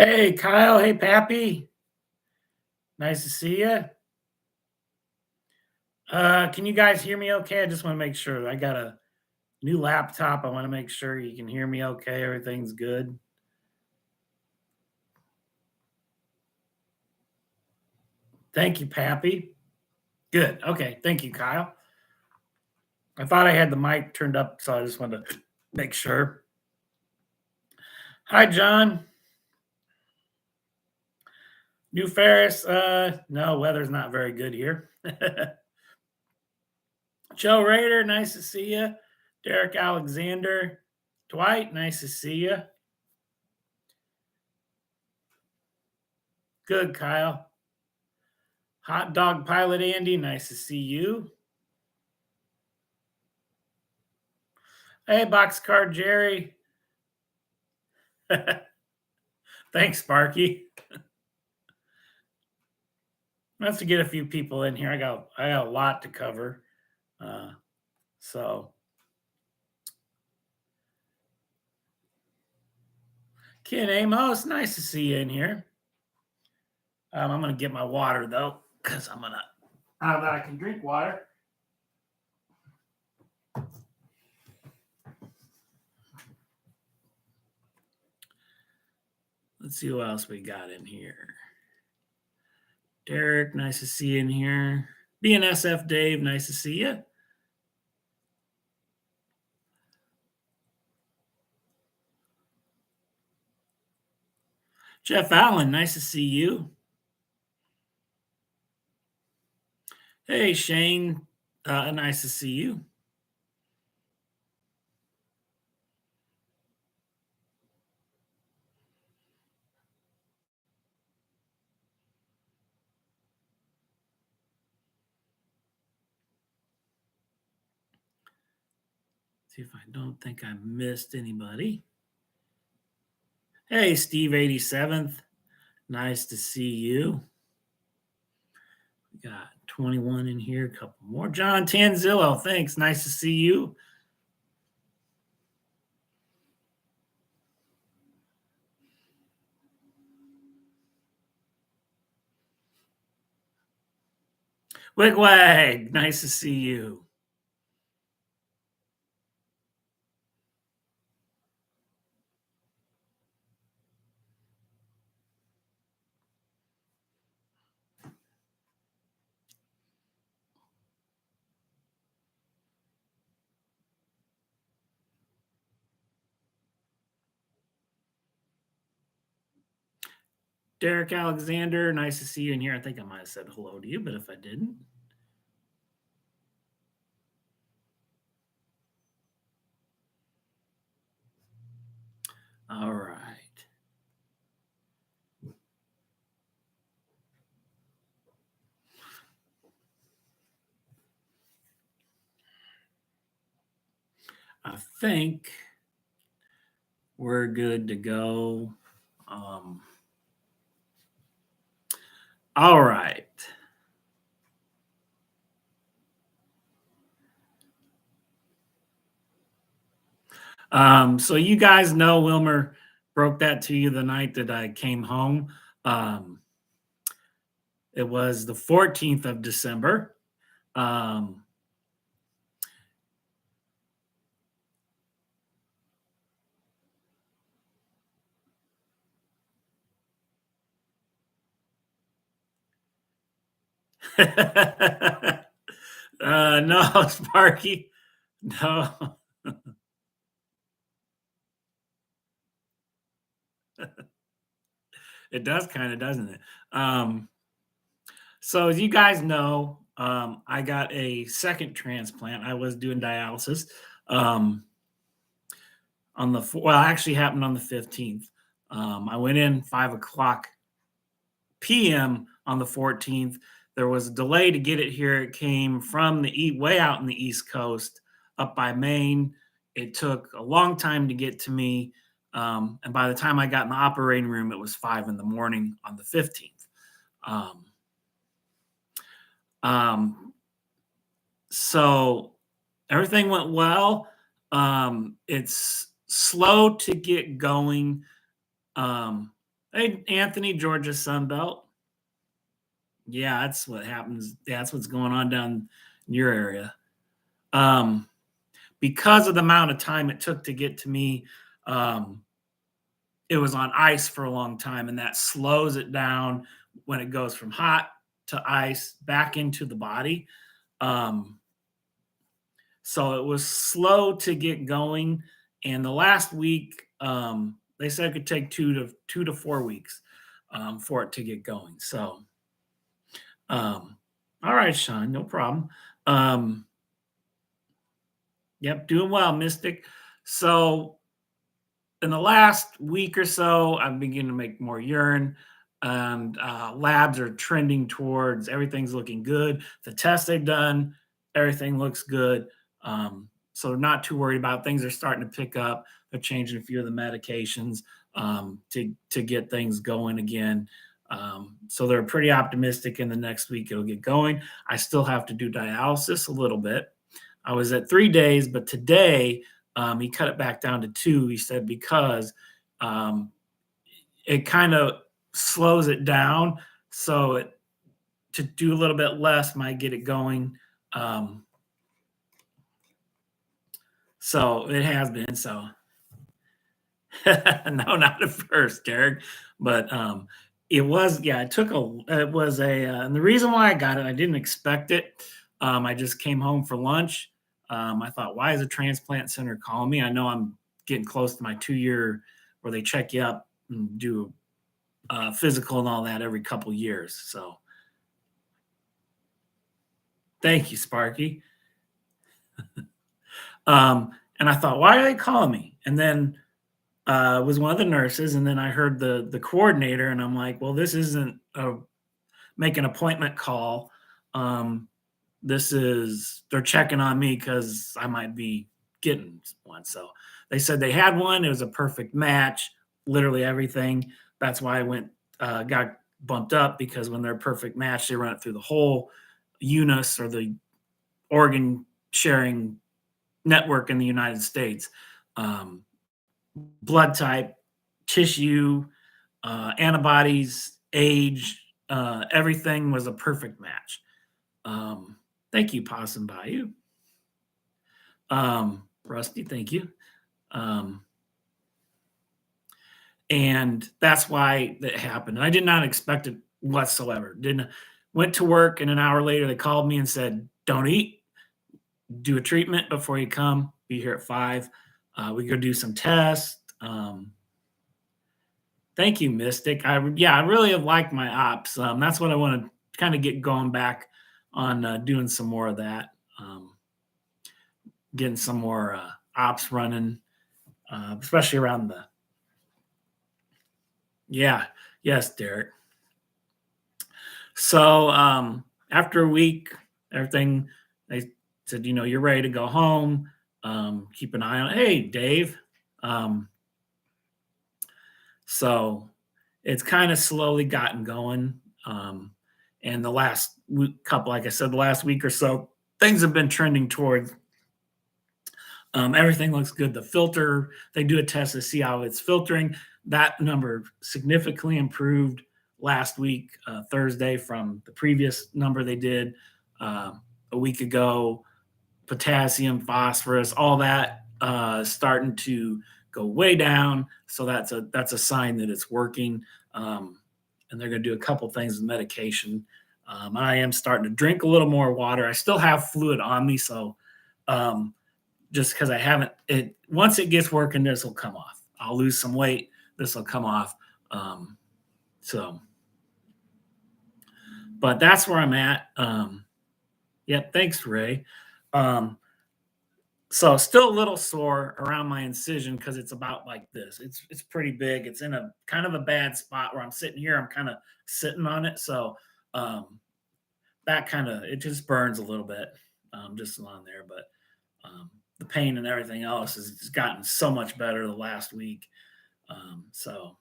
Hey, Kyle. Hey, Pappy. Nice to see you. Can you guys hear me okay? I just want to make sure. I got a new laptop. I want to make sure you can hear me okay. Everything's good. Thank you, Pappy. Good. Okay. Thank you, Kyle. I thought I had the mic turned up, so I just wanted to make sure. Hi, John. New Ferris. No, weather's not very good here. Joe Raider, nice to see you. Derek Alexander. Dwight, nice to see you. Good, Kyle. Hot Dog Pilot Andy, nice to see you. Hey, Boxcar Jerry. Thanks, Sparky. Nice to get a few people in here. I got a lot to cover. So Ken Amos, nice to see you in here. I'm gonna get my water though, because now that I can drink water. Let's see who else we got in here. Derek, nice to see you in here. BNSF Dave, nice to see you. Jeff Allen, nice to see you. Hey, Shane, nice to see you. See if I don't think I missed anybody. Hey, Steve 87th. Nice to see you. We got 21 in here, a couple more. John Tanzillo, thanks. Nice to see you. Wigwag, nice to see you. Derek Alexander, nice to see you in here. I think I might have said hello to you, but if I didn't. All right. I think we're good to go. All right. So you guys know Wilmer broke that to you the night that I came home. It was the 14th of December. No, Sparky. No. It does kind of, doesn't it? So as you guys know, I got a second transplant. I was doing dialysis. Actually happened on the 15th. I went in 5 o'clock p.m. on the 14th. There was a delay to get it here. It came from the way out in the East Coast up by Maine. It took a long time to get to me. And by the time I got in the operating room, it was 5 in the morning on the 15th. So everything went well. It's slow to get going. Hey, Anthony, Georgia Sunbelt. Yeah, that's what happens. Yeah, that's what's going on down in your area. Um, because of the amount of time it took to get to me, um, it was on ice for a long time, and that slows it down when it goes from hot to ice back into the body. Um, so it was slow to get going, and the last week, they said it could take 2 to 4 weeks for it to get going. So, all right, Sean, no problem. Um, yep, doing well, Mystic. So in the last week or so, I'm beginning to make more urine, and labs are trending towards everything's looking good. The tests they've done, everything looks good. So not too worried about it. Things are starting to pick up. They're changing a few of the medications to get things going again. So they're pretty optimistic in the next week it'll get going. I still have to do dialysis a little bit. I was at 3 days, but today he cut it back down to two. He said because um, it kind of slows it down, so to do a little bit less might get it going. Um, so it has been. So no, not at first, Derek, but it was. Yeah, it took a. It was a. And the reason why I got it, I didn't expect it. I just came home for lunch. I thought, why is a transplant center calling me? I know I'm getting close to my 2 year where they check you up and do physical and all that every couple years. So thank you, Sparky. And I thought, why are they calling me? And then it was one of the nurses, and then I heard the coordinator, and I'm like, well, this isn't a make an appointment call. Um, this is they're checking on me because I might be getting one. So they said they had one. It was a perfect match, literally everything. That's why I got bumped up because when they're a perfect match, they run it through the whole UNUS or the organ sharing network in the United States. Um, Blood type, tissue, antibodies, age, everything was a perfect match. Um, Thank you, Possum Bayou. Rusty, thank you. Um, and that's why that happened. And I did not expect it whatsoever. Didn't Went to work, and an hour later they called me and said, "Don't eat. Do a treatment before you come. Be here at 5. We go do some tests." Thank you, Mystic. I really have liked my ops. That's what I want to kind of get going back on doing some more of that. Getting some more ops running, especially around the. Yeah, yes, Derek. So after a week, everything they said, you're ready to go home. Keep an eye on. Hey, Dave. Um, so it's kind of slowly gotten going. And the last couple, like I said, the last week or so, things have been trending towards. Everything looks good. The filter, they do a test to see how it's filtering. That number significantly improved last week, Thursday, from the previous number they did uh, a week ago. Potassium, phosphorus, all that starting to go way down. So that's a sign that it's working. And they're going to do a couple things with medication. I am starting to drink a little more water. I still have fluid on me, so um, just because I haven't it once it gets working, this will come off. I'll lose some weight. This will come off. Um, so, but that's where I'm at. Yep. Thanks, Ray. Um, so still a little sore around my incision because it's about like this. It's pretty big. It's in a kind of a bad spot where I'm sitting here. I'm kind of sitting on it. So um, that kind of it just burns a little bit just along there. But the pain and everything else has gotten so much better the last week. So,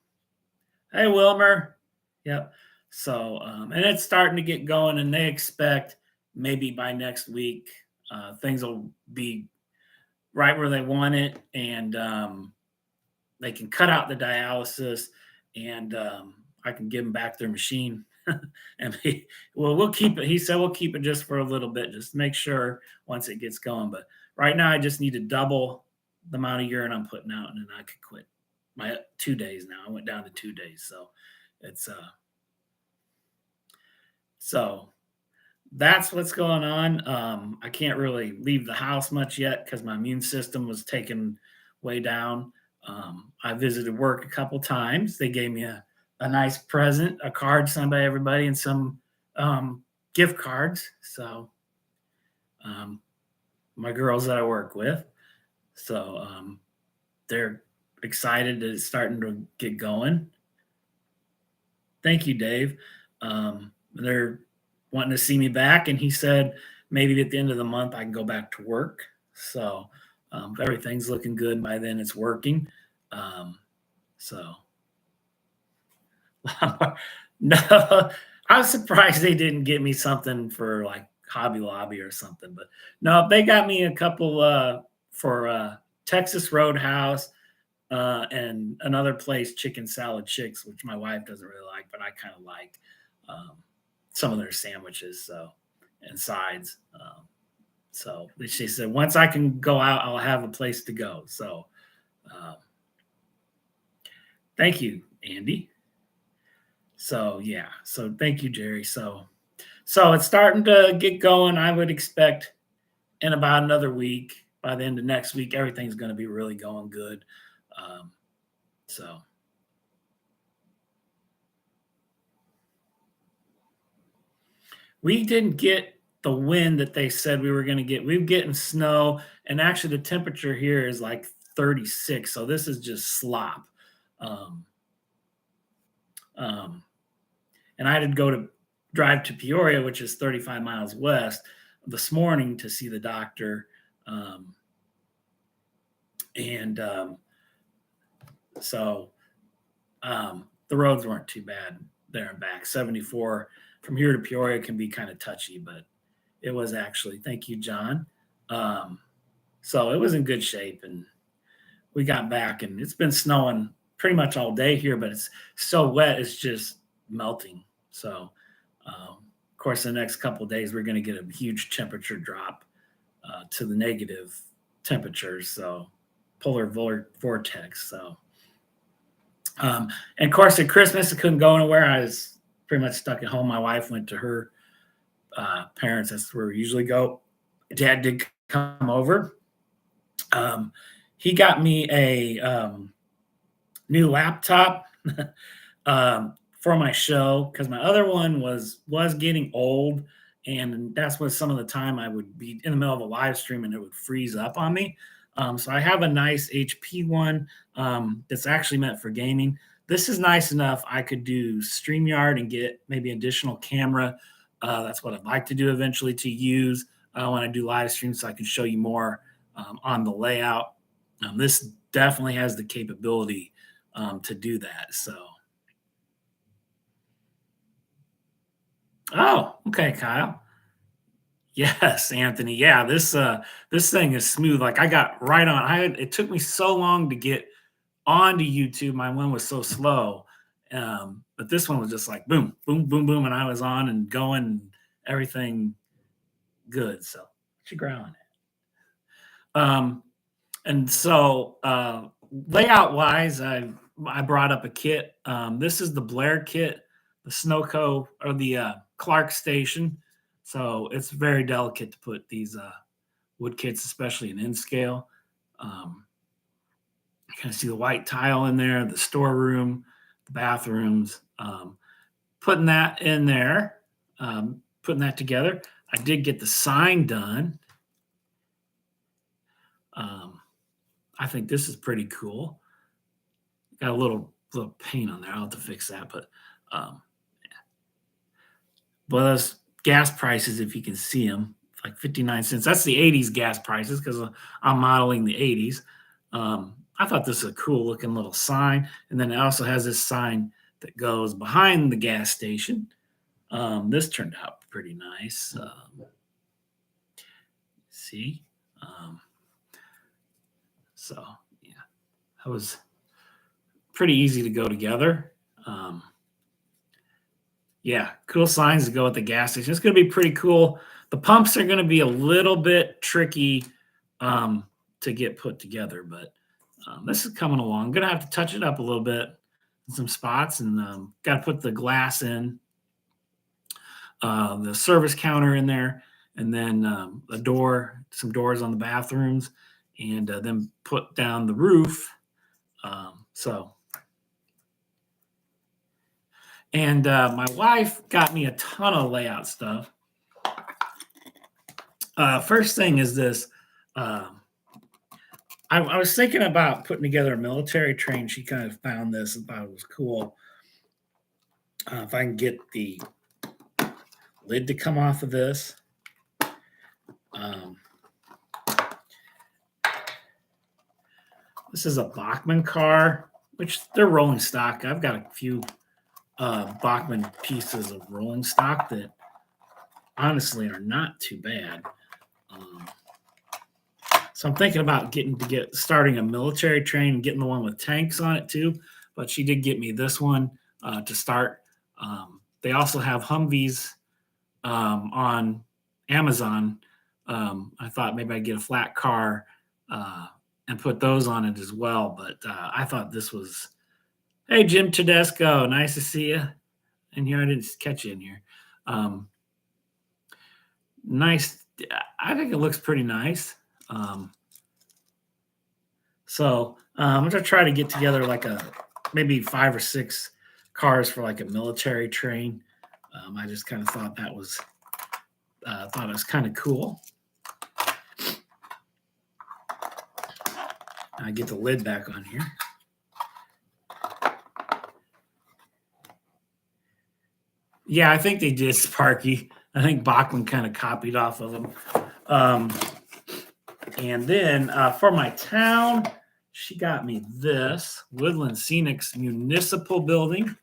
hey, Wilmer. Yep. So, and it's starting to get going, and they expect maybe by next week things will be right where they want it, and they can cut out the dialysis and I can give them back their machine. And well, we'll keep it. He said we'll keep it just for a little bit, just to make sure once it gets going. But right now, I just need to double the amount of urine I'm putting out, and then I could quit my 2 days now. I went down to 2 days, so it's so that's what's going on. I can't really leave the house much yet because my immune system was taken way down. I visited work a couple times. They gave me a nice present, a card signed by everybody, and some gift cards. So um, my girls that I work with, so they're excited that it's starting to get going. Thank you, Dave. They're wanting to see me back, and he said maybe at the end of the month I can go back to work. So everything's looking good by then. It's working. Um, so no, I was surprised they didn't get me something for like Hobby Lobby or something, but no, they got me a couple for Texas Roadhouse and another place, Chicken Salad Chicks, which my wife doesn't really like, but I kind of like um, some of their sandwiches, so and sides. So she said once I can go out, I'll have a place to go. So um, thank you, Andy. So yeah, so thank you, Jerry. So it's starting to get going. I would expect in about another week, by the end of next week, everything's going to be really going good. Um, so we didn't get the wind that they said we were going to get. We're getting snow, and actually, the temperature here is like 36. So this is just slop. Um, um, and I had to go to drive to Peoria, which is 35 miles west, this morning to see the doctor. Um, and so the roads weren't too bad there and back. 74 from here to Peoria can be kind of touchy, but it was actually, thank you, John. Um, so it was in good shape, and we got back, and it's been snowing pretty much all day here, but it's so wet, it's just melting. So, of course, the next couple of days, we're going to get a huge temperature drop to the negative temperatures. So, polar vortex. So, and of course, at Christmas, I couldn't go anywhere. I was pretty much stuck at home. My wife went to her parents. That's where we usually go. Dad did come over. Um, he got me a new laptop for my show because my other one was getting old, and that's what some of the time I would be in the middle of a live stream and it would freeze up on me. So I have a nice HP one that's actually meant for gaming. This is nice enough. I could do StreamYard and get maybe additional camera. That's what I'd like to do eventually to use when I do live streams, so I can show you more on the layout. This definitely has the capability to do that. So, oh, okay, Kyle. Yes, Anthony. Yeah, this thing is smooth. Like I got right on. It took me so long to get onto YouTube. My one was so slow. But this one was just like boom, boom, boom, boom, and I was on and going, and everything good. So what you growling at? And so layout wise, I brought up a kit. This is the Blair kit, the Snowco or the Clark Station. So it's very delicate to put these wood kits, especially in scale. You kind of see the white tile in there, the storeroom, the bathrooms. Putting that in there, putting that together. I did get the sign done. Um, I think this is pretty cool. Got a little paint on there. I'll have to fix that, um, but those gas prices, if you can see them, like 59 cents. That's the 80s gas prices because I'm modeling the 80s. I thought this was a cool looking little sign, and then it also has this sign that goes behind the gas station. This turned out pretty nice. See, um, so yeah, that was pretty easy to go together. Um, yeah, cool signs to go at the gas station. It's going to be pretty cool. The pumps are going to be a little bit tricky um, to get put together, but this is coming along. I'm going to have to touch it up a little bit in some spots, and got to put the glass in, the service counter in there, and then a door, some doors on the bathrooms, and then put down the roof. So, and my wife got me a ton of layout stuff. First thing is this. I was thinking about putting together a military train. She kind of found this and thought it was cool. If I can get the lid to come off of this. This is a Bachmann car, which they're rolling stock. I've got a few Bachmann pieces of rolling stock that honestly are not too bad. So I'm thinking about starting a military train and getting the one with tanks on it too. But she did get me this one to start. They also have Humvees on Amazon. I thought maybe I'd get a flat car and put those on it as well. But I thought this was, hey, Jim Tedesco, nice to see you. And here, I didn't catch you in here. Nice. I think it looks pretty nice. So I'm going to try to get together like maybe 5 or 6 cars for like a military train. I just kind of thought it was kind of cool. I get the lid back on here. Yeah, I think they did, Sparky. I think Bachmann kind of copied off of them. And then for my town, she got me this Woodland Scenics Municipal Building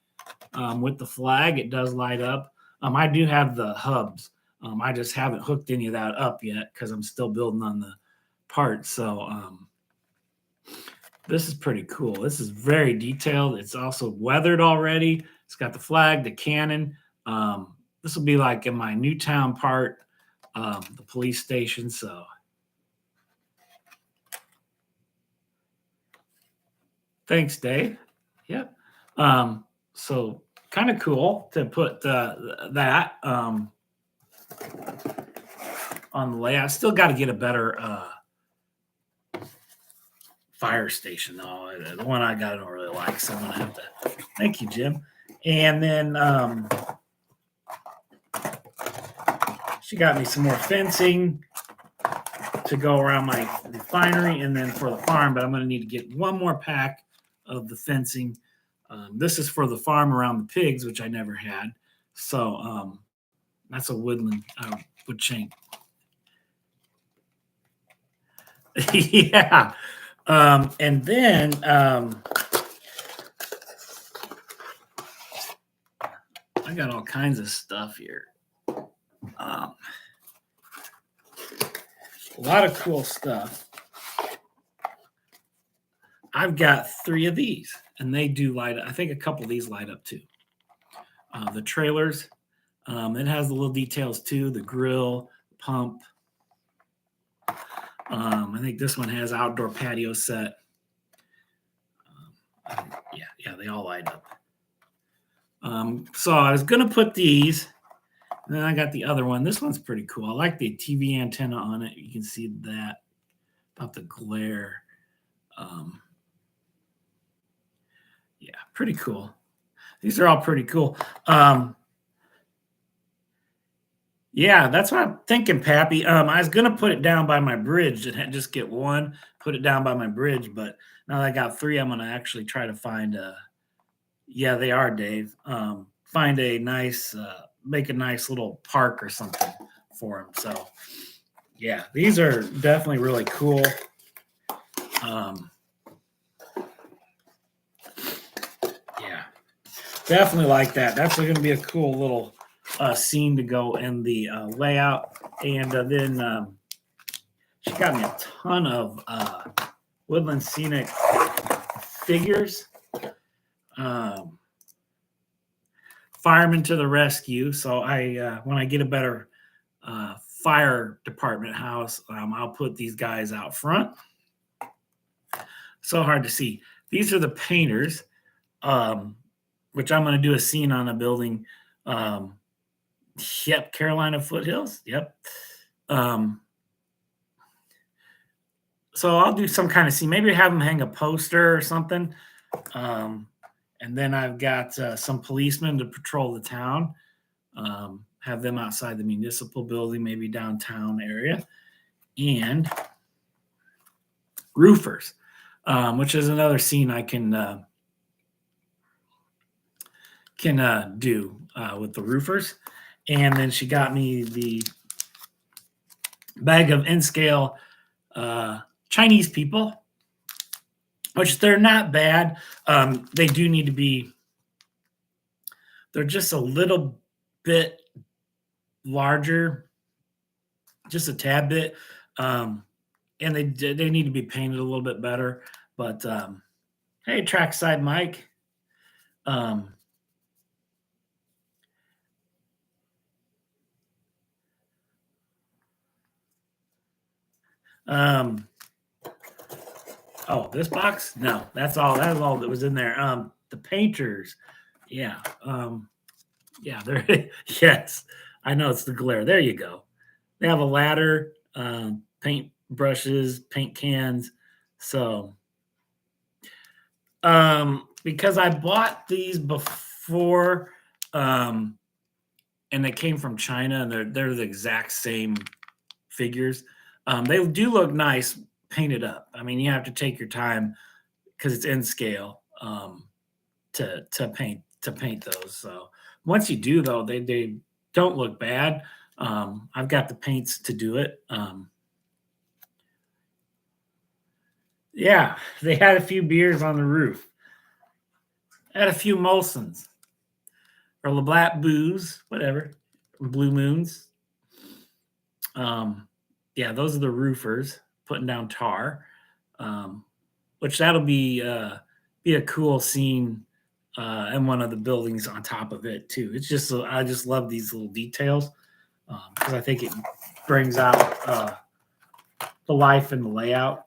with the flag. It does light up. I do have the hubs. I just haven't hooked any of that up yet because I'm still building on the parts. So this is pretty cool. This is very detailed. It's also weathered already. It's got the flag, the cannon. This will be like in my Newtown part, the police station. So thanks, Dave. Yep. So kind of cool to put that on the layout. Still got to get a better fire station though. The one I got I don't really like, so I'm gonna have to. Thank you, Jim. And then she got me some more fencing to go around my refinery and then for the farm, but I'm going to need to get one more pack of the fencing. This is for the farm around the pigs, which I never had. So that's a wood shank. Yeah. And then I got all kinds of stuff here. A lot of cool stuff. I've got 3 of these, and they do light up. I think a couple of these light up too. The trailers, it has the little details too, the grill, pump. I think this one has outdoor patio set. Yeah, they all light up. So I was going to put these, and then I got the other one. This one's pretty cool. I like the TV antenna on it. You can see that about the glare. Yeah, pretty cool. These are all pretty cool. Yeah, that's what I'm thinking, Pappy. I was gonna put it down by my bridge and just get one, put it down by my bridge, but now that I got 3, I'm gonna actually try to find yeah, they are, Dave. Find a nice, make a nice little park or something for them. So, yeah, these are definitely really cool. Yeah, definitely like that. That's going to be a cool little scene to go in the layout. And then she got me a ton of Woodland Scenic figures. firemen to the rescue. So when I get a better fire department house, I'll put these guys out front. So hard to see. These are the painters, um, which I'm going to do a scene on a building. Um, yep, Carolina Foothills. Yep. Um, so I'll do some kind of scene. Maybe have them hang a poster or something. And then I've got some policemen to patrol the town. Have them outside the municipal building, maybe downtown area, and roofers, which is another scene I can do with the roofers. And then she got me the bag of N-scale Chinese people, which they're not bad. They do need to be, they're just a little bit larger, just a tad bit. And they need to be painted a little bit better. But hey, Trackside Mike. Oh, this box? No, that's all. That's all that was in there. The painters, yeah, yeah, they're yes. I know it's the glare. There you go. They have a ladder, paint brushes, paint cans. So, because I bought these before, and they came from China, and they're the exact same figures. They do look nice painted up. I mean, you have to take your time because it's in scale to paint those. So once you do, though, they don't look bad. I've got the paints to do it. Yeah, they had a few beers on the roof. Had a few Molsons or LeBlanc booze, whatever, Blue Moons. Yeah, those are the roofers putting down tar, which that'll be a cool scene in one of the buildings on top of it too. It's just I just love these little details because I think it brings out the life and the layout.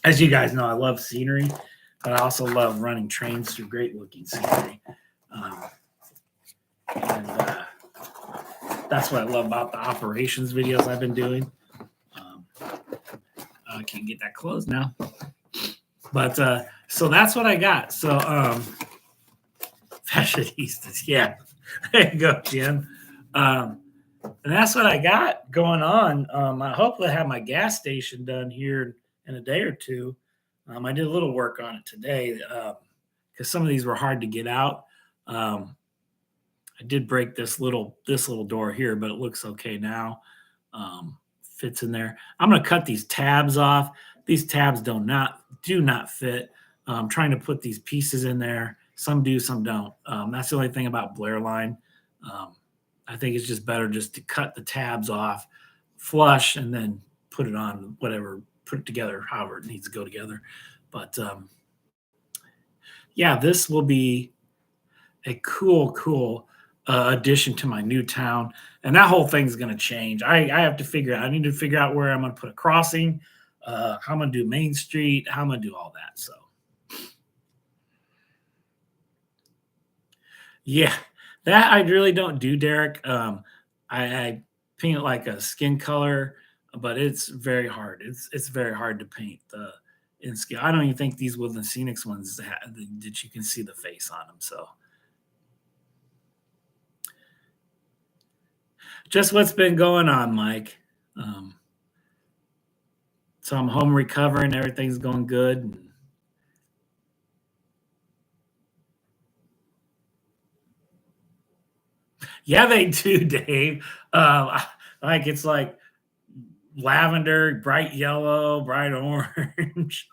As you guys know, I love scenery, but I also love running trains through great looking scenery. And that's what I love about the operations videos I've been doing. I can't get that closed now. But so that's what I got. So fashionistas, yeah. There you go, Jen. And that's what I got going on. I hopefully have my gas station done here in a day or two. I did a little work on it today because some of these were hard to get out. I did break this little door here, but it looks okay now. Fits in there. I'm going to cut these tabs off. These tabs do not fit. I'm trying to put these pieces in there. Some do, some don't. That's the only thing about Blair Line. I think it's just better just to cut the tabs off, flush, and then put it on whatever, put it together however it needs to go together. But yeah, this will be a cool addition to my new town, and that whole thing's going to change. I have to figure out. I need to figure out where I'm going to put a crossing, how I'm going to do Main Street, how I'm going to do all that. So, yeah, that I really don't do, Derek. I paint it like a skin color, but it's very hard. It's very hard to paint the in scale. I don't even think these Woodland Scenics ones that you can see the face on them. So. Just what's been going on, Mike. So I'm home recovering. Everything's going good. Yeah, they do, Dave. Like it's like lavender, bright yellow, bright orange.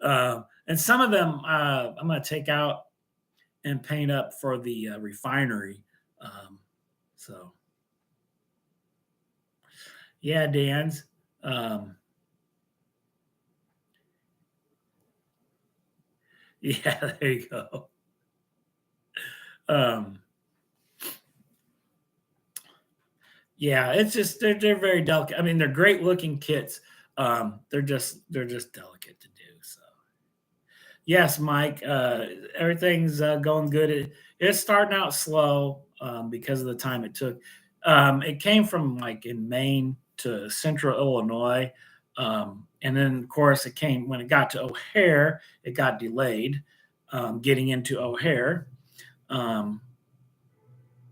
And some of them I'm going to take out and paint up for the refinery. So, yeah, Dan's. Yeah, there you go. Um, yeah, it's just they're very delicate. I mean, they're great looking kits. They're just delicate to do. So yes, Mike, everything's going good. It's starting out slow because of the time it took. It came from like in Maine to Central Illinois, and then of course it came when it got to O'Hare. It got delayed getting into O'Hare. Um,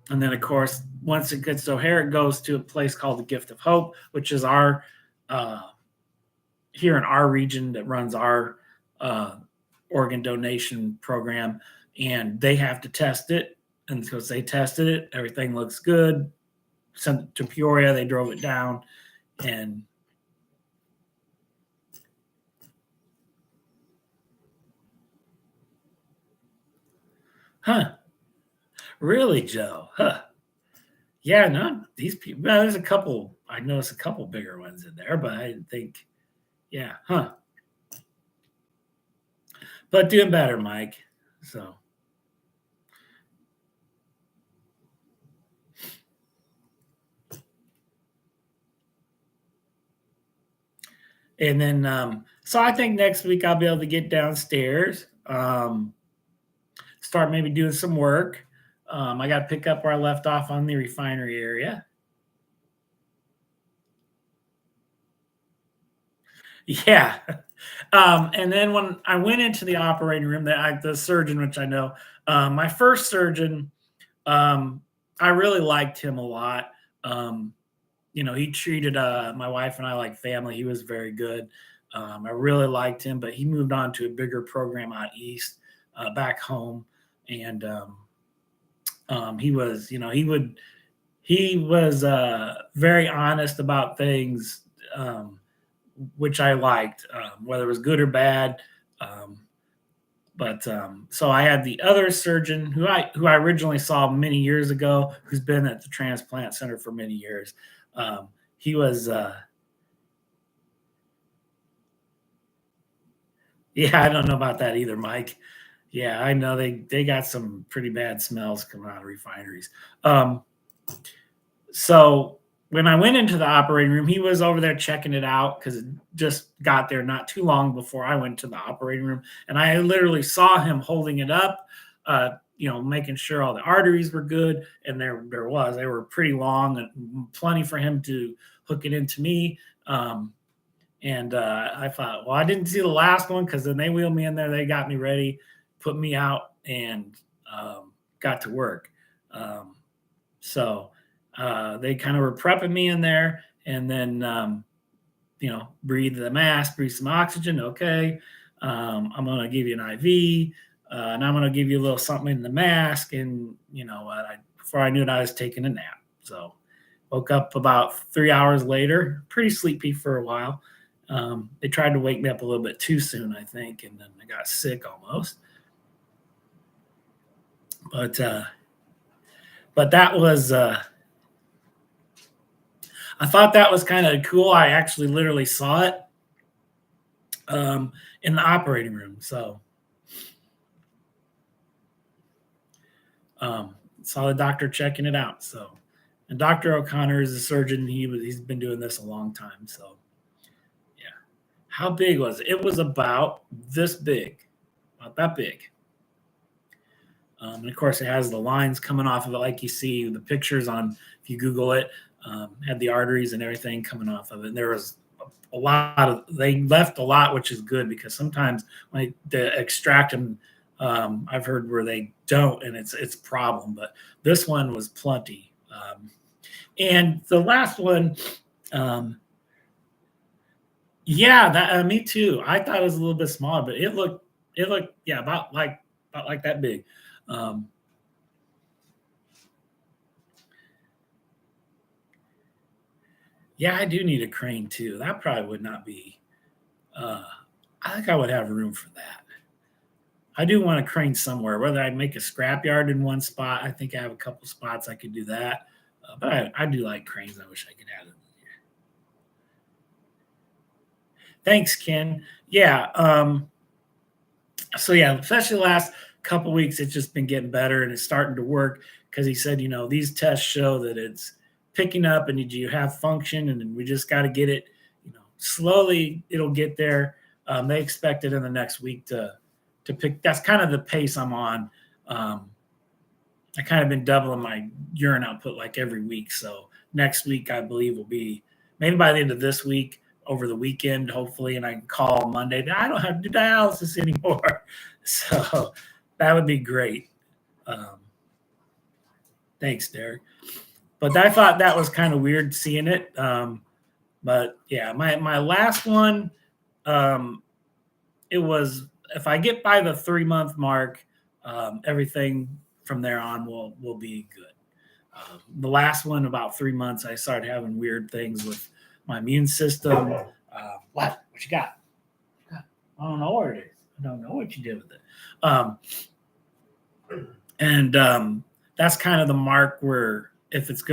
And then, of course, once it gets to O'Hare, it goes to a place called the Gift of Hope, which is our uh, here in our region that runs our uh, organ donation program. And they have to test it. And because they tested it, everything looks good. Sent it to Peoria, they drove it down. And huh, really, Joe? Huh. Yeah, no, these people, well, there's a couple, I noticed a couple bigger ones in there, but I didn't think, yeah, huh. But doing better, Mike. So. And then, so I think next week I'll be able to get downstairs, start maybe doing some work. I got to pick up where I left off on the refinery area. Yeah. And then when I went into the operating room, the surgeon, which I know, my first surgeon, um, I really liked him a lot. Um, he treated my wife and I like family. He was very good. I really liked him, but he moved on to a bigger program out east, back home, and he was, he was very honest about things, which I liked, whether it was good or bad. Um, but so I had the other surgeon who I originally saw many years ago, who's been at the transplant center for many years. He was yeah, I don't know about that either, Mike. Yeah, I know they got some pretty bad smells coming out of refineries. Um, so when I went into the operating room, he was over there checking it out because it just got there not too long before I went to the operating room, and I literally saw him holding it up, making sure all the arteries were good, and they were pretty long and plenty for him to hook it into me. And I thought, well, I didn't see the last one because then they wheeled me in there. They got me ready, put me out, and got to work. Um, so they kind of were prepping me in there, and then breathe the mask, breathe some oxygen. Okay, I'm gonna give you an IV, and I'm gonna give you a little something in the mask. And you know what? Before I knew it, I was taking a nap. So woke up about 3 hours later, pretty sleepy for a while. They tried to wake me up a little bit too soon, I think, and then I got sick almost. But that was I thought that was kind of cool. I actually literally saw it in the operating room. So saw the doctor checking it out. So, and Dr. O'Connor is a surgeon. He's been doing this a long time. So yeah, how big was it? It was about this big, about that big. And of course, it has the lines coming off of it, like you see the pictures on. If you Google it, had the arteries and everything coming off of it. And there was a lot of they left a lot, which is good because sometimes when they extract them, I've heard where they don't, and it's a problem. But this one was plenty. And the last one, um, yeah, that me too. I thought it was a little bit smaller, but it looked yeah about like that big. Um, yeah, I do need a crane too. That probably would not be. Uh, I think I would have room for that. I do want a crane somewhere. Whether I make a scrapyard in one spot, I think I have a couple spots I could do that. But I do like cranes. I wish I could have them. Thanks, Ken. Yeah. So yeah, especially the last couple weeks, it's just been getting better and it's starting to work because he said, these tests show that it's picking up and you have function and we just got to get it, slowly it'll get there. They expect it in the next week to pick. That's kind of the pace I'm on. I kind of been doubling my urine output like every week. So next week, I believe will be maybe by the end of this week, over the weekend, hopefully, and I can call Monday. I don't have to do dialysis anymore. So that would be great. Thanks, Derek. But I thought that was kind of weird seeing it. But yeah, my last one, it was if I get by the 3-month mark, everything from there on will be good. The last one, about 3 months, I started having weird things with my immune system. What you got? I don't know where it is. I don't know what you did with it. And that's kind of the mark where if things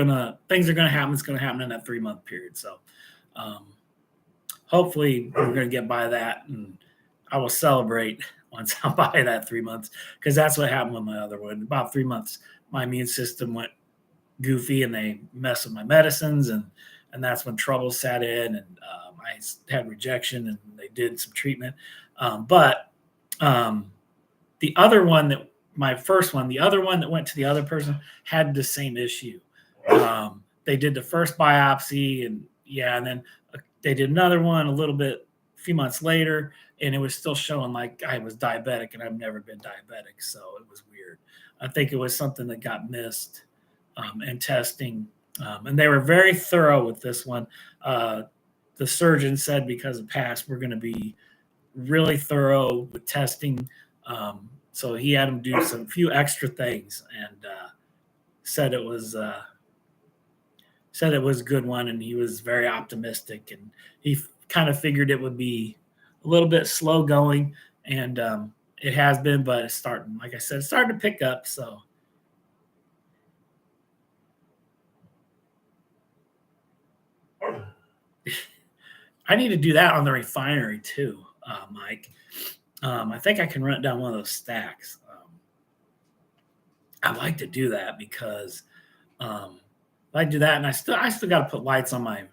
are gonna happen, it's gonna happen in that 3-month period. So hopefully we're gonna get by that, and I will celebrate once I'm by that 3 months, because that's what happened with my other one. About 3 months, my immune system went goofy and they messed with my medicines, and that's when trouble sat in, and I had rejection and they did some treatment. But the other one the other one that went to the other person had the same issue. They did the first biopsy and then they did another one a few months later, and it was still showing like I was diabetic, and I've never been diabetic. So it was weird. I think it was something that got missed in testing. And they were very thorough with this one. The surgeon said because of past, we're going to be really thorough with testing. So he had him do some few extra things, and said it was a good one, and he was very optimistic, and he kind of figured it would be a little bit slow going, and it has been, but it's starting, like I said, it's starting to pick up. So I need to do that on the refinery too, Mike. I think I can run down one of those stacks. I like to do that because I do that, and I still got to put lights on my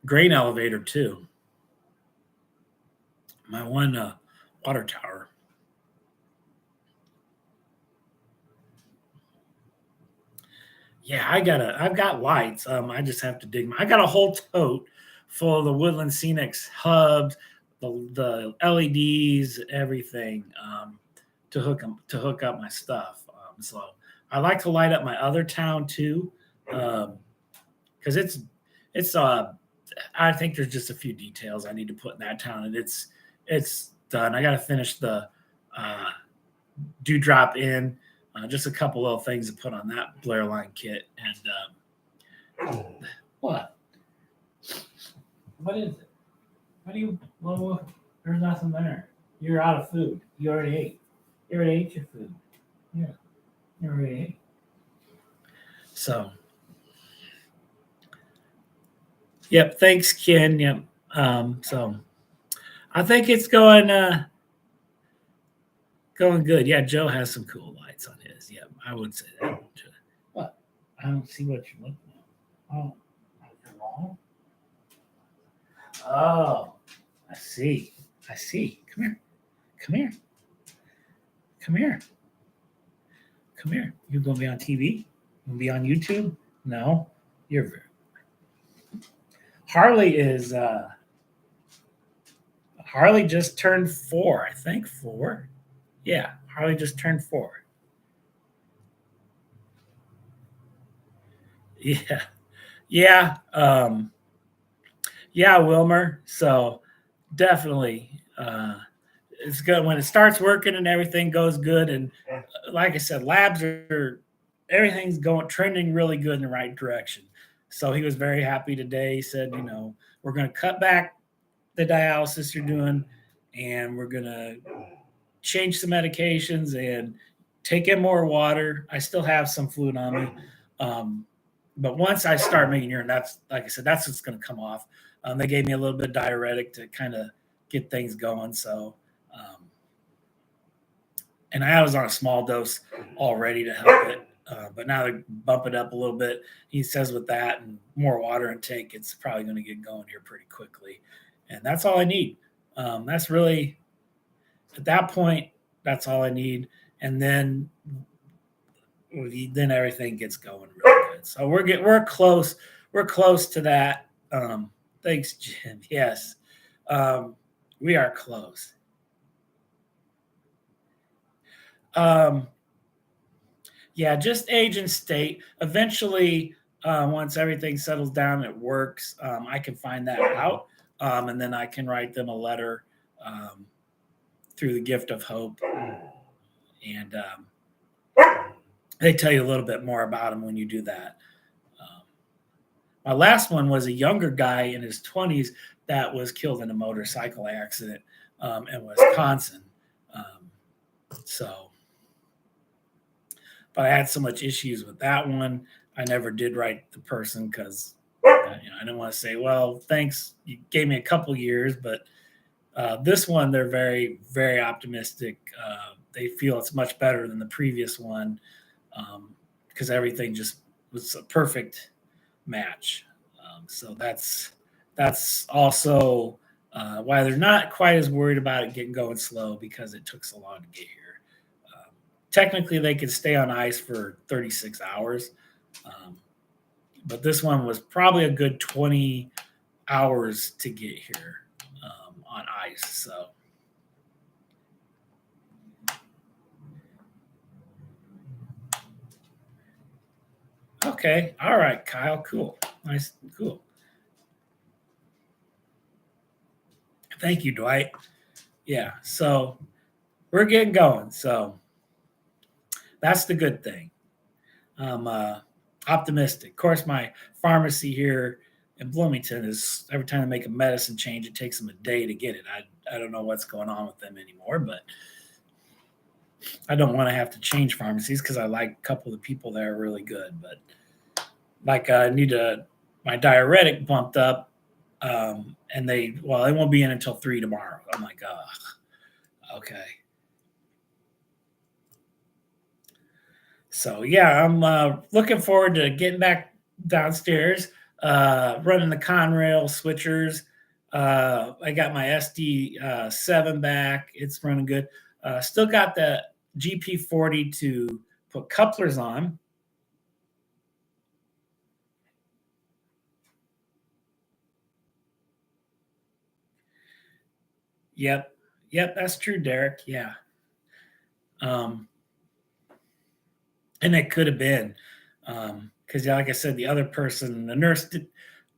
grain elevator too. My one water tower. Yeah, I've got lights. I just have to dig. I got a whole tote full of the Woodland Scenics hubs, the LEDs, everything to hook up my stuff. So I like to light up my other town too, because it's I think there's just a few details I need to put in that town, and it's done. I got to finish the dewdrop in. Just a couple little things to put on that Blair Line kit. And what? What is it? What do you? Well, there's nothing there. You're out of food. You already ate. You already ate your food. Yeah, you already ate. So, yep. Thanks, Ken. Yep. So, I think it's going good. Yeah, Joe has some cool lights on his. Yeah, I would say that. What? I don't see what you're looking at. Oh, you're wrong. Oh, I see. Come here. Come here. Come here. Come here. You gonna be on TV? You gonna be on YouTube? No. You're very. Harley just turned 4. I think 4. Yeah, Harley just turned 4. Yeah. Yeah. Yeah, Wilmer. So definitely it's good when it starts working and everything goes good. And like I said, everything's trending really good in the right direction. So he was very happy today. He said, we're going to cut back the dialysis you're doing, and we're going to change some medications and take in more water. I still have some fluid on me. But once I start making urine, that's, like I said, that's what's going to come off. They gave me a little bit of diuretic to kind of get things going. So, and I was on a small dose already to help it. But now they bump it up a little bit. He says with that and more water intake, it's probably going to get going here pretty quickly. And that's all I need. That's really, at that point, that's all I need. And then everything gets going really good. So we're close. We're close to that. Thanks, Jim. Yes, we are close. Yeah, just age and state. Eventually, once everything settles down, it works. I can find that out, and then I can write them a letter through the Gift of Hope, and they tell you a little bit more about them when you do that. My last one was a younger guy in his 20s that was killed in a motorcycle accident in Wisconsin. But I had so much issues with that one. I never did write the person because I didn't want to say, well, thanks, you gave me a couple years, but this one, they're very, very optimistic. They feel it's much better than the previous one because everything just was a perfect match. So that's also why they're not quite as worried about it getting going slow because it took so long to get here. Technically, they could stay on ice for 36 hours, but this one was probably a good 20 hours to get here on ice. So. Okay. All right, Kyle. Cool. Nice. Cool. Thank you, Dwight. Yeah. So we're getting going. So that's the good thing. I'm optimistic. Of course, my pharmacy here in Bloomington is every time I make a medicine change, it takes them a day to get it. I don't know what's going on with them anymore, but I don't want to have to change pharmacies because I like a couple of the people there are really good. But like I need my diuretic bumped up, and they won't be in until 3 tomorrow. I'm like, okay. So yeah, I'm looking forward to getting back downstairs, running the Conrail switchers. I got my SD7 back; it's running good. Still got the GP40 to put couplers on. Yep, that's true, Derek. Yeah. And it could have been because like I said, the other person, the nurse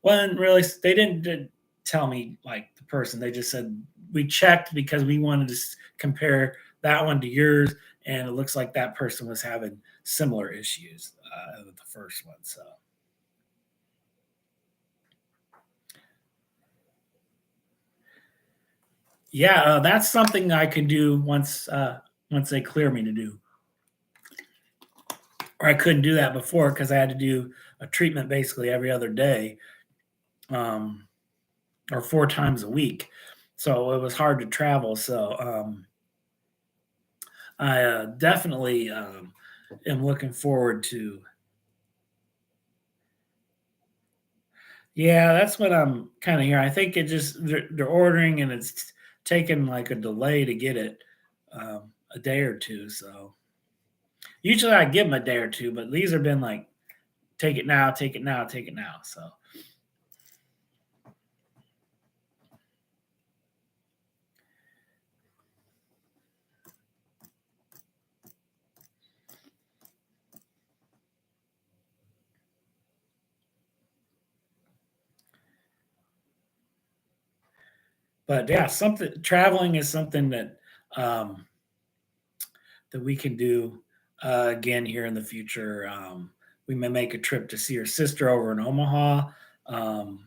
wasn't really, they didn't tell me like the person, they just said we checked because we wanted to compare that one to yours, and it looks like that person was having similar issues with the first one. So yeah, that's something I could do once they clear me to do. Or I couldn't do that before because I had to do a treatment basically every other day, or 4 times a week. So it was hard to travel. So I definitely am looking forward to. Yeah, that's what I'm kind of hearing. I think it just they're ordering and it's taking like a delay to get it, a day or two. So usually I give them a day or two, but these have been like take it now, take it now, take it now. So but yeah, something traveling is something that um, that we can do again here in the future. We may make a trip to see her sister over in Omaha, and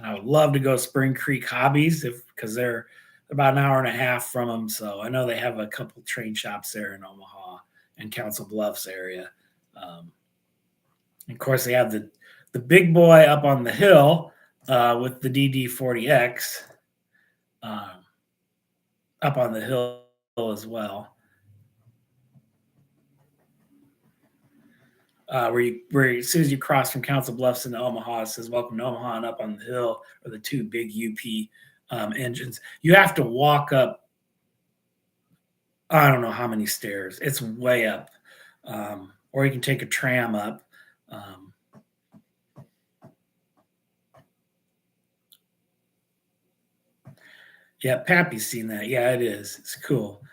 I would love to go Spring Creek Hobbies because they're about an hour and a half from them. So I know they have a couple train shops there in Omaha and Council Bluffs area. Of course, they have the big boy up on the hill with the DD40X. up on the hill as well. Where as soon as you cross from Council Bluffs into Omaha, it says "Welcome to Omaha," and up on the hill are the two big UP engines. You have to walk up. I don't know how many stairs. It's way up, or you can take a tram up. Um, yeah, Pappy's seen that. Yeah, it is. It's cool.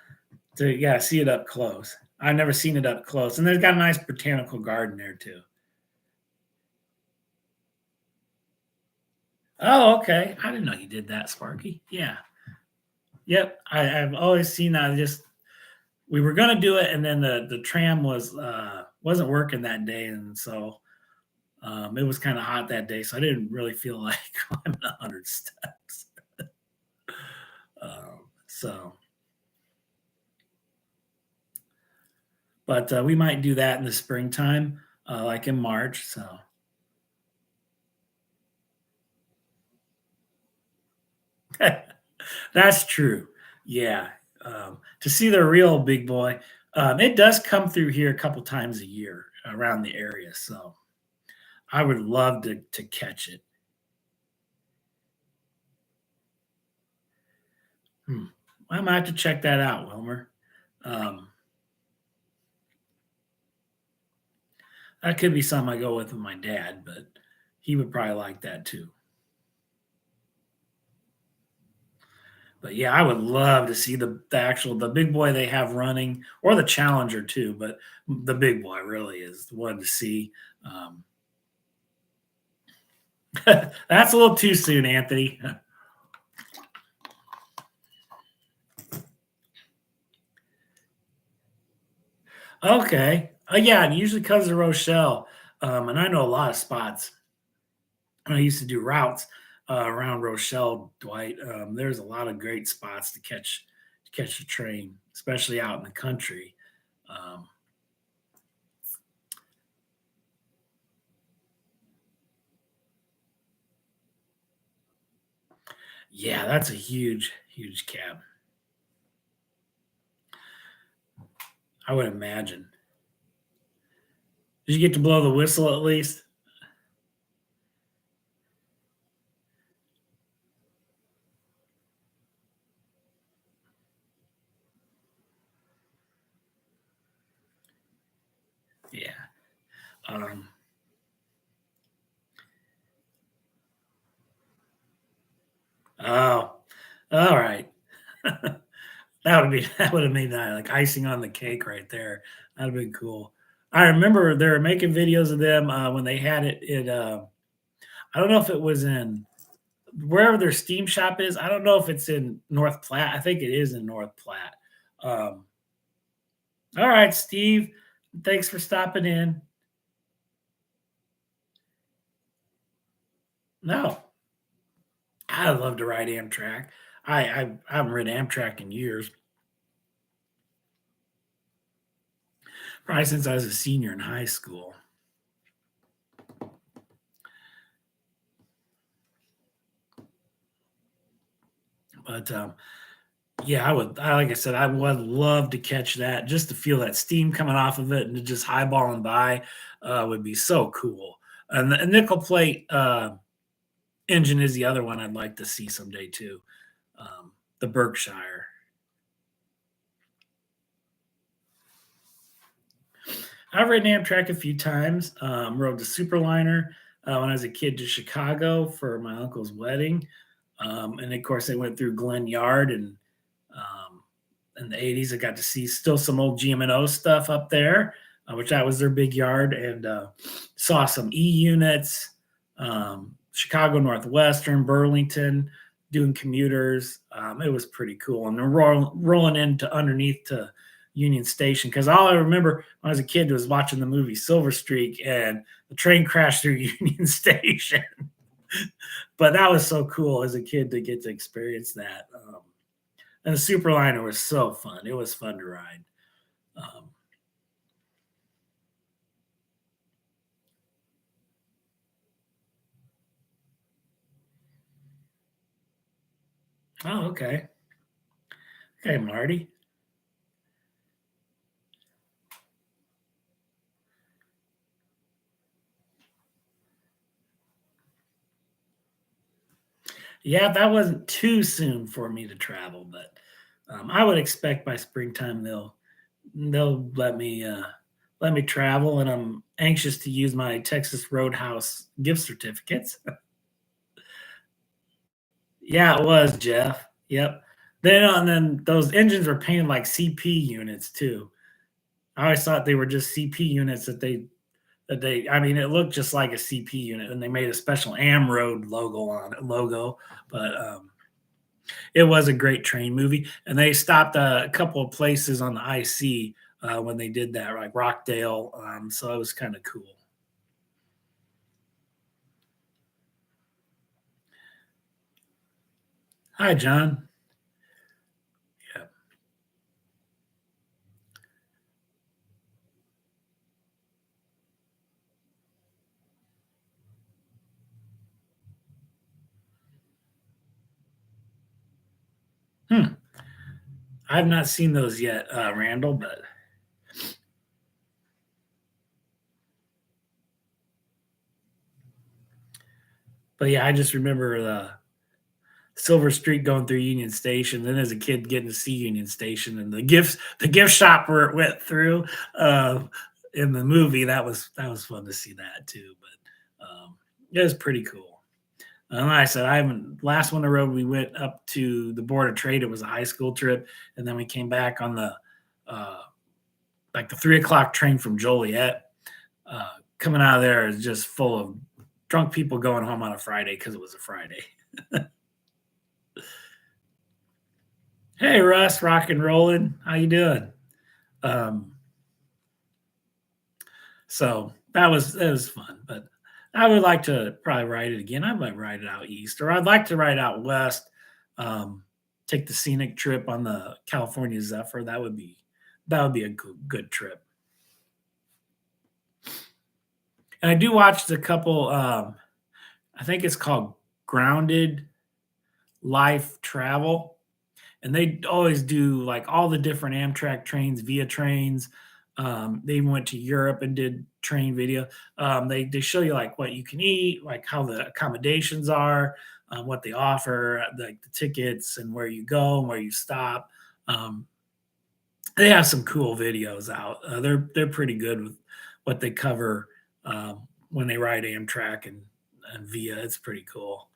So yeah, see it up close. I've never seen it up close, and they've got a nice botanical garden there too. Oh, okay. I didn't know you did that, Sparky. Yeah. Yep. I've always seen that. Just we were gonna do it, and then the tram wasn't working that day, and so it was kind of hot that day, so I didn't really feel like climbing 100 steps. So, but we might do that in the springtime, like in March. So that's true. Yeah. To see the real big boy, it does come through here a couple times a year around the area. So I would love to catch it. Hmm. I might have to check that out, Wilmer. Um, that could be something I go with my dad, but he would probably like that too. But yeah, I would love to see the big boy they have running, or the Challenger too. But the big boy really is the one to see. Um, that's a little too soon, Anthony. Okay. Yeah, it usually comes to Rochelle. And I know a lot of spots. I used to do routes around Rochelle, Dwight. There's a lot of great spots to catch a train, especially out in the country. Um, yeah, that's a huge, huge cab. I would imagine. Did you get to blow the whistle at least? Yeah. Um, oh, all right. That would have made that like icing on the cake right there. That'd have been cool. I remember they were making videos of them when they had it. I don't know if it was in wherever their steam shop is. I don't know if it's in North Platte. I think it is in North Platte. Um, all right, Steve. Thanks for stopping in. No, I'd love to ride Amtrak. I haven't ridden Amtrak in years, probably since I was a senior in high school. But yeah, like I said, I would love to catch that just to feel that steam coming off of it and to just highballing by would be so cool. And the nickel plate engine is the other one I'd like to see someday too. The Berkshire. I've ridden Amtrak a few times. Rode the Superliner when I was a kid to Chicago for my uncle's wedding, and of course they went through Glen Yard and um, in the '80s. I got to see still some old GM&O stuff up there, which that was their big yard, and saw some E units, Chicago Northwestern, Burlington, doing commuters. It was pretty cool, and then rolling into underneath to Union Station because all I remember when I was a kid was watching the movie Silver Streak, and the train crashed through Union Station. But that was so cool as a kid to get to experience that. And the Superliner was so fun. It was fun to ride. Um, oh, okay. Hey, Marty. Yeah, that wasn't too soon for me to travel, but I would expect by springtime they'll let me travel, and I'm anxious to use my Texas Roadhouse gift certificates. Yeah, it was Jeff. Yep. Then those engines were painted like CP units too. I always thought they were just CP units I mean, it looked just like a CP unit, and they made a special Amroad logo, but it was a great train movie, and they stopped a couple of places on the IC when they did that, like Rockdale. So it was kind of cool. Hi, John. Yeah. Hmm. I've not seen those yet, Randall, but yeah, I just remember the Silver Street going through Union Station. Then as a kid getting to see Union Station and the gift shop where it went through uh, in the movie. That was fun to see that too. But it was pretty cool. And like I said, I haven't. Last one I rode, we went up to the Board of Trade. It was a high school trip, and then we came back on the uh, like the 3 o'clock train from Joliet. Coming out of there is just full of drunk people going home on a Friday because it was a Friday. Hey Russ, rock and rolling. How you doing? Um, so that was fun, but I would like to probably ride it again. I might ride it out east, or I'd like to ride out west. Um, Take the scenic trip on the California Zephyr. That would be a good trip. And I do watch the couple. I think it's called Grounded Life Travel, and they always do like all the different Amtrak trains, via trains. They even went to Europe and did train video. They show you like what you can eat, like how the accommodations are, what they offer, like the tickets and where you go and where you stop. Um, they have some cool videos out. They're pretty good with what they cover when they ride Amtrak and Via. It's pretty cool.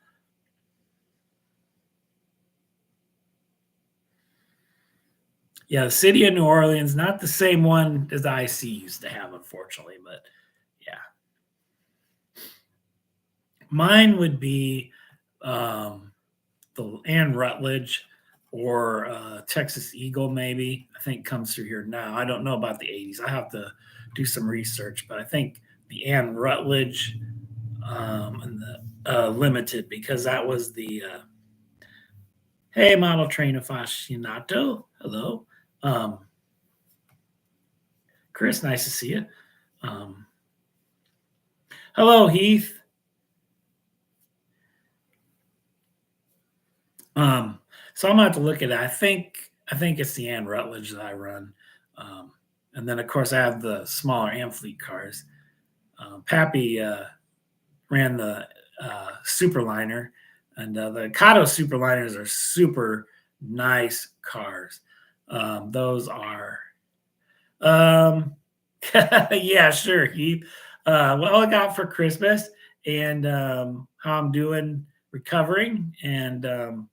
Yeah, the city of New Orleans, not the same one as the IC used to have, unfortunately, but yeah. Mine would be um, the Ann Rutledge or Texas Eagle, maybe. I think comes through here now. I don't know about the 80s. I have to do some research, but I think the Ann Rutledge and the Limited, because that was the hey, model train aficionado. Hello. Um, Chris, nice to see you. Um, Hello, Heath. Um, so I'm gonna have to look at it. I think it's the Ann Rutledge that I run, um, and then of course I have the smaller Amfleet cars. Pappy ran the Superliner, and the Kato Superliners are super nice cars. Those are, um, yeah, sure, Heath. What I got for Christmas and how I'm doing recovering and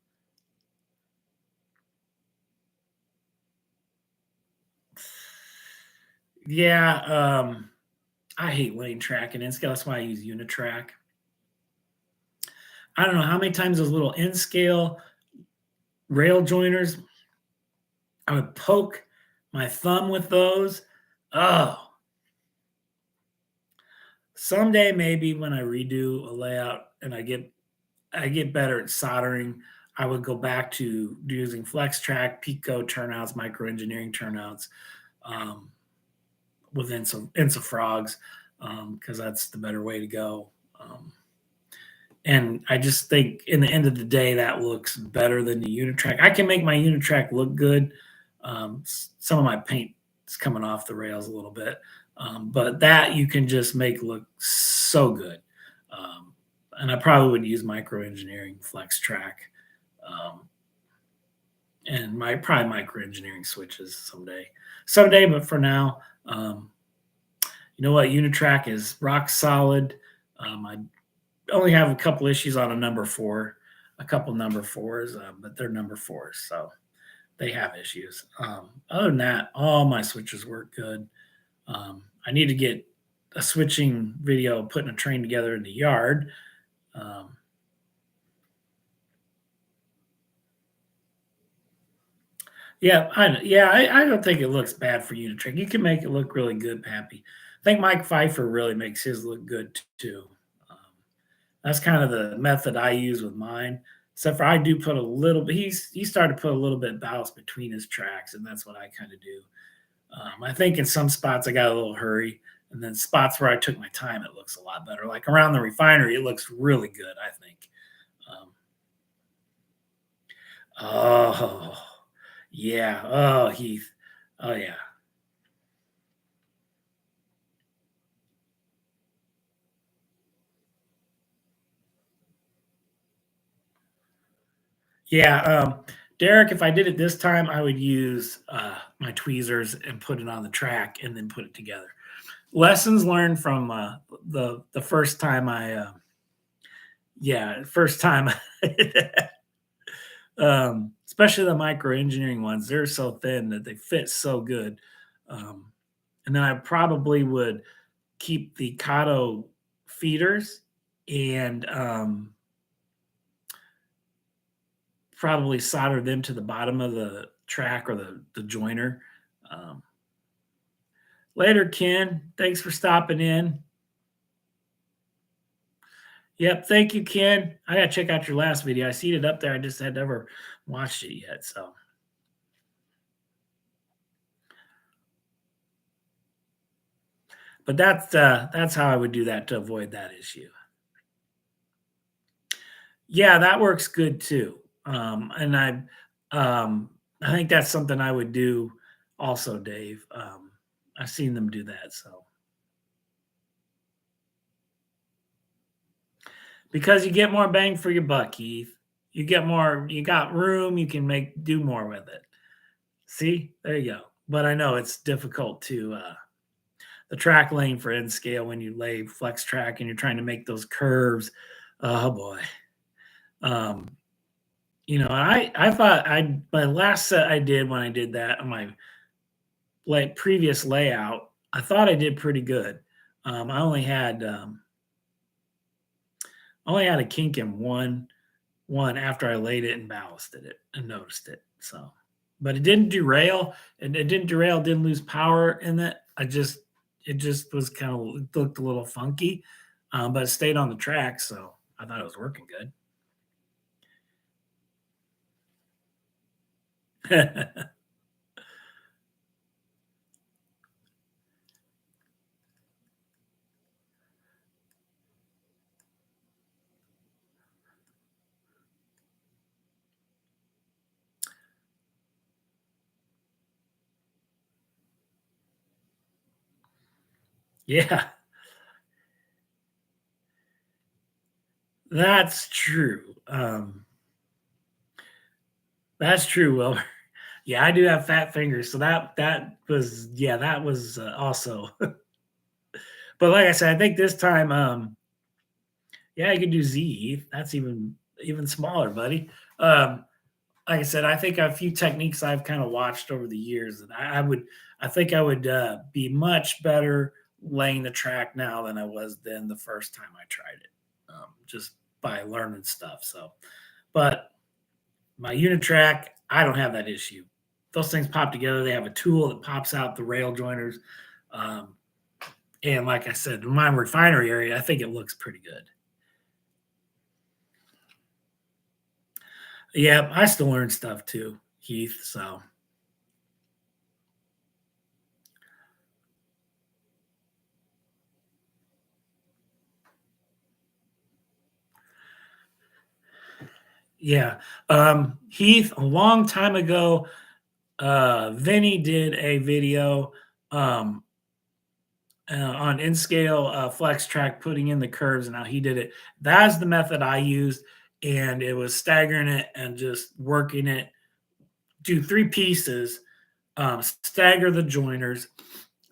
yeah, I hate lane tracking and scale. That's why I use Unitrack. I don't know how many times those little N scale rail joiners, I would poke my thumb with those. Oh, someday maybe when I redo a layout and I get better at soldering, I would go back to using Flex Track, Pico turnouts, micro engineering turnouts um, with Insa Frogs because that's the better way to go. Um, And I just think in the end of the day, that looks better than the Unitrack. I can make my Unitrack look good. Some of my paint is coming off the rails a little bit, but that you can just make look so good. Um, and I probably would use Micro Engineering Flex Track, um, and my probably Micro Engineering switches someday. But for now, you know what? Unitrack is rock solid. I only have a couple issues on a number four, a couple number fours, but they're number fours, so they have issues. Other than that, all my switches work good. I need to get a switching video putting a train together in the yard. Um, I don't think it looks bad for you to trick. You can make it look really good, Pappy. I think Mike Pfeiffer really makes his look good too. Um, that's kind of the method I use with mine. Except for I do put a little bit. He started to put a little bit of ballast between his tracks, and that's what I kind of do. I think in some spots I got a little hurry, and then spots where I took my time, it looks a lot better. Like around the refinery, it looks really good. I think. Um, oh yeah. Oh Heath. Oh yeah. Yeah. Derek, if I did it this time, I would use my tweezers and put it on the track and then put it together. Lessons learned from the first time first time especially the micro engineering ones, they're so thin that they fit so good. Um, and then I probably would keep the Kato feeders and probably solder them to the bottom of the track or the joiner. Um, Later, Ken. Thanks for stopping in. Yep, thank you, Ken. I gotta check out your last video. I seen it up there. I just had never watched it yet. So, but that's how I would do that to avoid that issue. Yeah, that works good too. I think that's something I would do also, Dave. I've seen them do that. So because you get more bang for your buck, Keith. You get more. You got room. You can make do more with it. See, there you go. But I know it's difficult to the track lane for N scale when you lay flex track and you're trying to make those curves. Oh boy. Um, I thought I my last set I did when I did that on my like previous layout, I thought I did pretty good. I only had a kink in one after I laid it and ballasted it and noticed it. So, but it didn't derail, and it didn't derail, didn't lose power in it. It just was kind of it looked a little funky, but it stayed on the track, so I thought it was working good. Yeah, that's true. That's true, Wilbur. Yeah, I do have fat fingers, so that was also. But like I said, I think this time, yeah, you can do Z. That's even smaller, buddy. Um, like I said, I think a few techniques I've kind of watched over the years, and I think I would be much better laying the track now than I was then the first time I tried it, just by learning stuff. So, but my unit track, I don't have that issue. Those things pop together. They have a tool that pops out the rail joiners. Um, and like I said, in my refinery area, I think it looks pretty good. Yeah, I still learn stuff too, Heath. So Yeah. Heath, a long time ago, Vinny did a video um, on InScale Flex Track, putting in the curves and how he did it. That's the method I used, and it was staggering it and just working it. Do three pieces, stagger the joiners,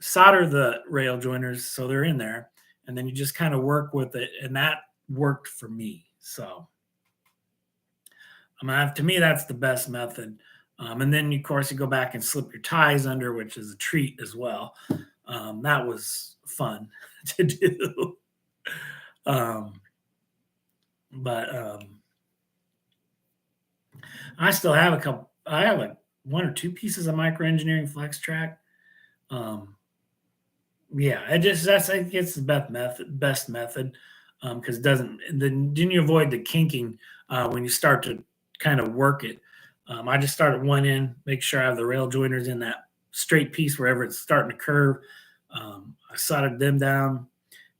solder the rail joiners so they're in there, and then you just kind of work with it, and that worked for me. So, to me, that's the best method. And then, of course, you go back and slip your ties under, which is a treat as well. That was fun to do. Um, but I still have a couple. I have like one or two pieces of micro engineering flex track. Um, yeah, I just that's I think it's the best method because it doesn't then you avoid the kinking when you start to kind of work it. I just started one in, make sure I have the rail joiners in that straight piece wherever it's starting to curve. I soldered them down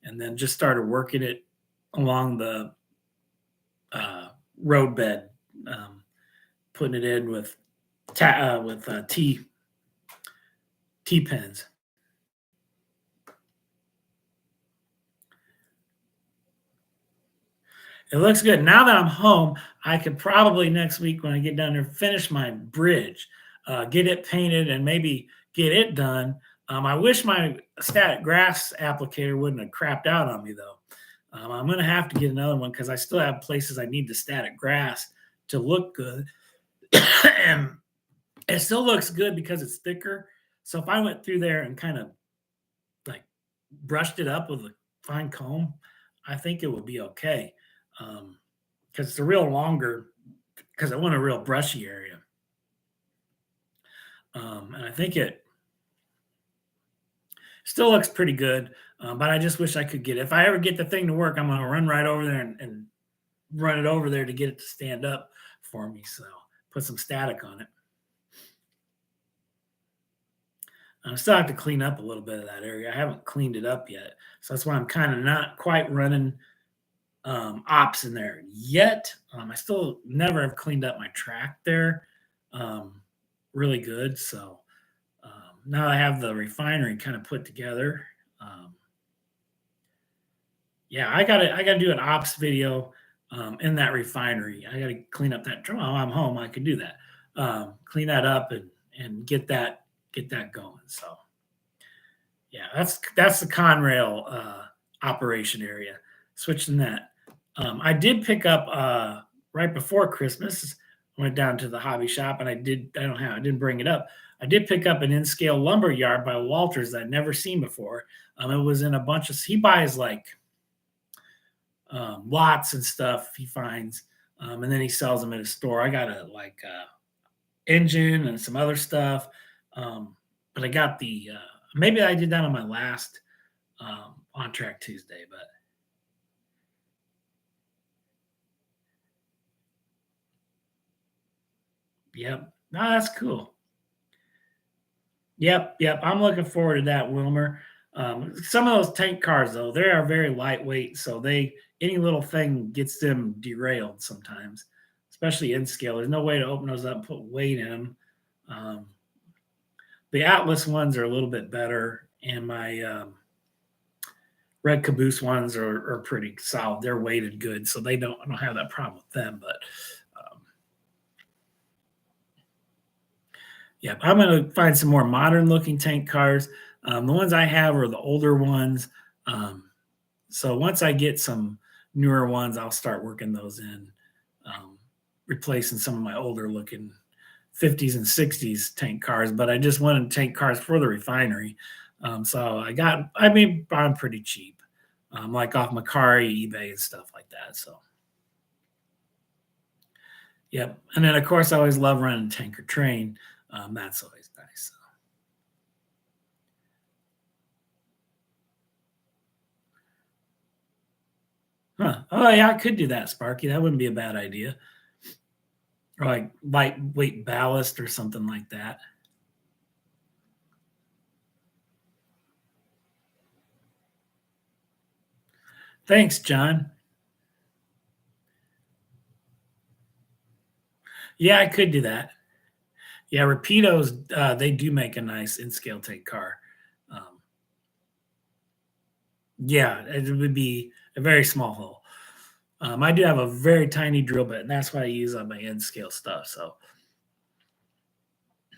and then just started working it along the road bed, um, putting it in with T pins. It looks good. Now that I'm home, I could probably next week when I get down there finish my bridge, get it painted, and maybe get it done. I wish my static grass applicator wouldn't have crapped out on me though. I'm going to have to get another one because I still have places I need the static grass to look good, and it still looks good because it's thicker. So if I went through there and kind of like brushed it up with a fine comb, I think it would be okay. Because it's a real longer, because I want a real brushy area. And I think it still looks pretty good, but I just wish I could get it. If I ever get the thing to work, I'm going to run right over there and run it over there to get it to stand up for me. So put some static on it. I still have to clean up a little bit of that area. I haven't cleaned it up yet. So that's why I'm kind of not quite running ops in there yet. I still never have cleaned up my track there really good. So now I have the refinery kind of put together. Um, yeah, I gotta do an ops video in that refinery. I gotta clean up that drum. While I'm home, I can do that. Clean that up and get that going. So yeah, that's the Conrail operation area. Switching that. I did pick up right before Christmas. I went down to the hobby shop and I didn't bring it up. I did pick up an in-scale lumber yard by Walters that I'd never seen before. It was in a bunch of he buys like lots and stuff he finds, and then he sells them at his store. I got a like engine and some other stuff, but I got the maybe I did that on my last on track Tuesday, but yep, no, that's cool. Yep. I'm looking forward to that, Wilmer. Some of those tank cars, though, they are very lightweight, so they any little thing gets them derailed sometimes, especially in scale. There's no way to open those up and put weight in them. Um, the Atlas ones are a little bit better, and my Red Caboose ones are pretty solid. They're weighted good, so I don't have that problem with them. But um, yeah, I'm gonna find some more modern looking tank cars. The ones I have are the older ones. Um, so once I get some newer ones, I'll start working those in, um, replacing some of my older looking 50s and 60s tank cars. But I just wanted tank cars for the refinery. So I mean, buy them pretty cheap, like off Macari, eBay, and stuff like that. So, yep. And then, of course, I always love running tanker train. That's always nice. Huh. Oh yeah, I could do that, Sparky. That wouldn't be a bad idea. Or like lightweight ballast or something like that. Thanks, John. Yeah, I could do that. Yeah, Rapidos, they do make a nice in-scale take car. Um, yeah, it would be a very small hole. I do have a very tiny drill bit, and that's what I use on my in-scale stuff. So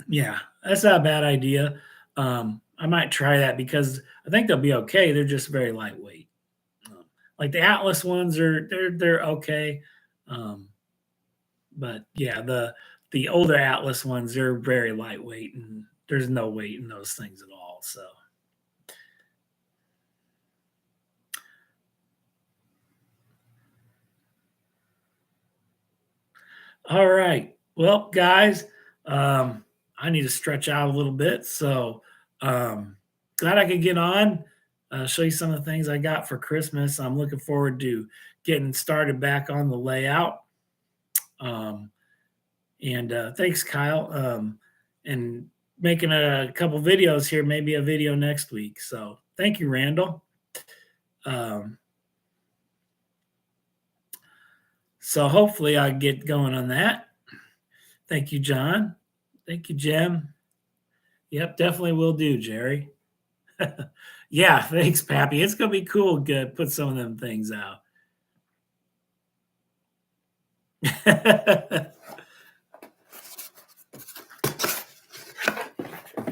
yeah, that's not a bad idea. I might try that because I think they'll be okay. They're just very lightweight. Um, like the Atlas ones they're okay. Um, but yeah, the older Atlas ones, they're very lightweight and there's no weight in those things at all. So all right. Well, guys, I need to stretch out a little bit. So glad I could get on, show you some of the things I got for Christmas. I'm looking forward to getting started back on the layout. Um, and thanks, Kyle. And making a couple videos here, maybe a video next week. So thank you, Randall. Um, so hopefully I get going on that. Thank you, John. Thank you, Jim. Yep, definitely will do, Jerry. Yeah, thanks, Pappy. It's gonna be cool to put some of them things out.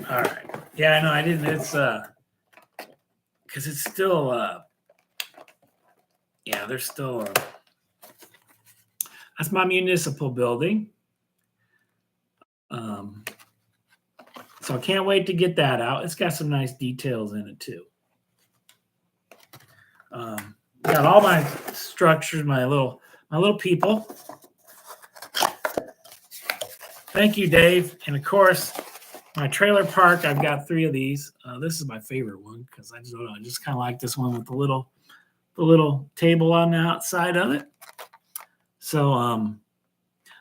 All right. Yeah, no, I didn't. It's because it's still yeah, there's still that's my municipal building. Um, so I can't wait to get that out. It's got some nice details in it too. Got all my structures, my little people. Thank you, Dave. And of course, my trailer park. I've got 3 of these. This is my favorite one because I just don't know. I just kind of like this one with the little table on the outside of it. So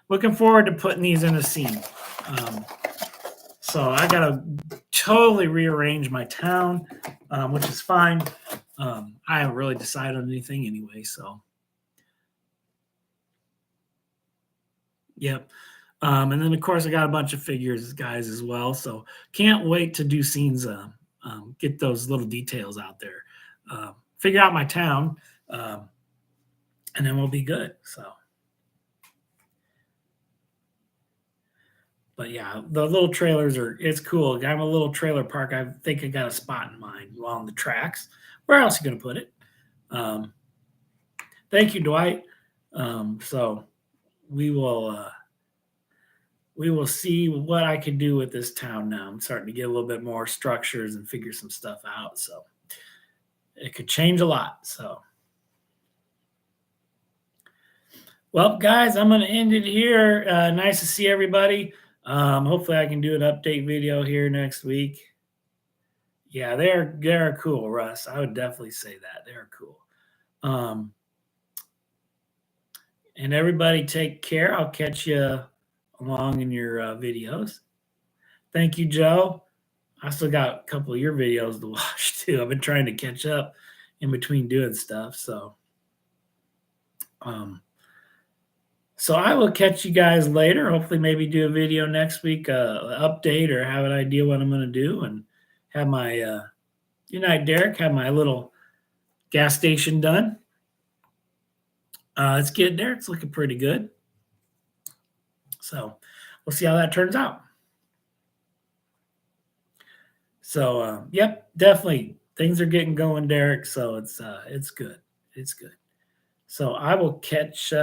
looking forward to putting these in a scene. So I gotta totally rearrange my town, which is fine. I haven't really decided on anything anyway. So yep. And then of course I got a bunch of figures, guys, as well. So can't wait to do scenes. Get those little details out there. Figure out my town, um, and then we'll be good. So. But yeah, the little trailers it's cool. I have a little trailer park. I think I got a spot in mind along the tracks. Where else are you gonna put it? Um, thank you, Dwight. So we will we will see what I can do with this town now. I'm starting to get a little bit more structures and figure some stuff out. So it could change a lot. So well, guys, I'm gonna end it here. Nice to see everybody. Hopefully I can do an update video here next week. Yeah, they're cool, Russ. I would definitely say that. They're cool. Um, and everybody take care. I'll catch you along in your videos. Thank you, Joe. I still got a couple of your videos to watch too. I've been trying to catch up in between doing stuff. Um, so I will catch you guys later. Hopefully, maybe do a video next week, update or have an idea what I'm going to do, and have my good night, Derek. Have my little gas station done. It's getting there. It's looking pretty good. So we'll see how that turns out. So yep, definitely things are getting going, Derek. So it's good. It's good. So I will catch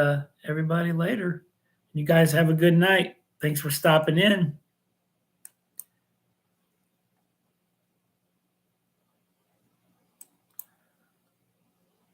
everybody later. You guys have a good night. Thanks for stopping in.